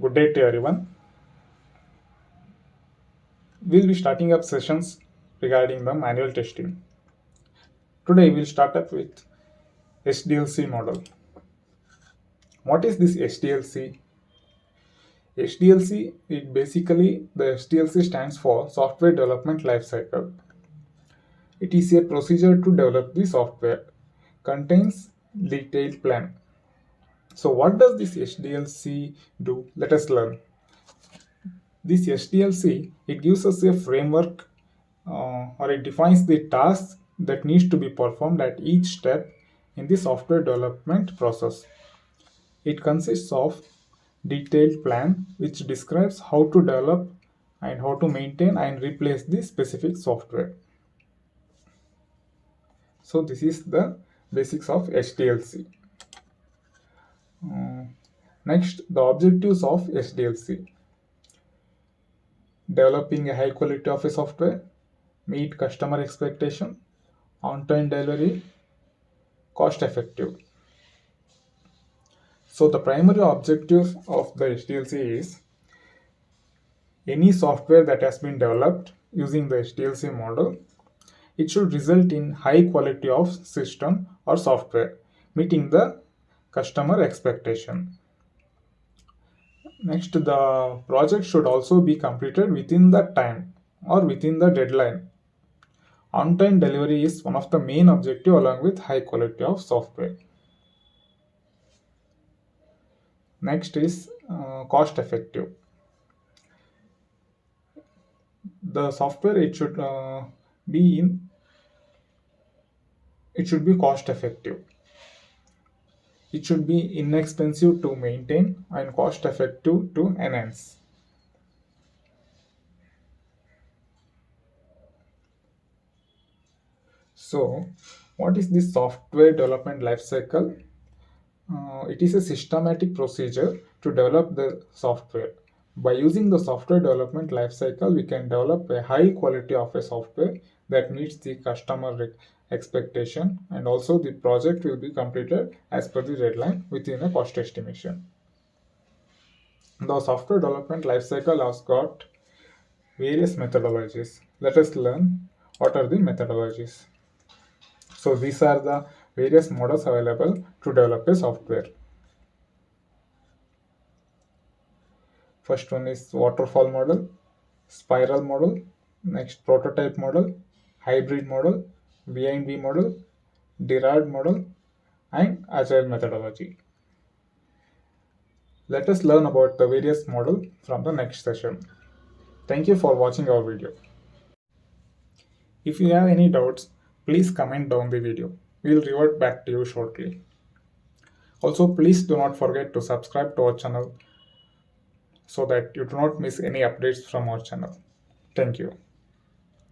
Good day to everyone. We'll be starting up sessions regarding the manual testing. Today we'll start up with SDLC model. What is this SDLC? SDLC, the SDLC stands for Software Development Lifecycle. It is a procedure to develop the software, contains detailed plan. So what does this SDLC do? Let us learn. This SDLC, it gives us a framework or it defines the tasks that needs to be performed at each step in the software development process. It consists of detailed plan which describes how to develop and how to maintain and replace the specific software. So this is the basics of SDLC. Next, the objectives of SDLC. Developing a high quality of a software, meet customer expectation, on-time delivery, cost effective. So the primary objective of the SDLC is any software that has been developed using the SDLC model, it should result in high quality of system or software, meeting the customer expectation. Next, the project should also be completed within the time or within the deadline. On-time delivery is one of the main objectives along with high quality of software. Next is cost effective. The software it should be cost effective. It should be inexpensive to maintain and cost effective to enhance. So, what is the software development lifecycle? It is a systematic procedure to develop the software. By using the software development lifecycle, we can develop a high quality of a software that meets the customer expectation, and also the project will be completed as per the deadline within a cost estimation. The software development lifecycle has got various methodologies. Let us learn what are the methodologies. So these are the various models available to develop a software. First one is waterfall model, spiral model, next prototype model, hybrid model, V&V model, derived model, and agile methodology. Let us learn about the various models from the next session. Thank you for watching our video. If you have any doubts, please comment down the video. We will revert back to you shortly. Also, please do not forget to subscribe to our channel so that you do not miss any updates from our channel. Thank you.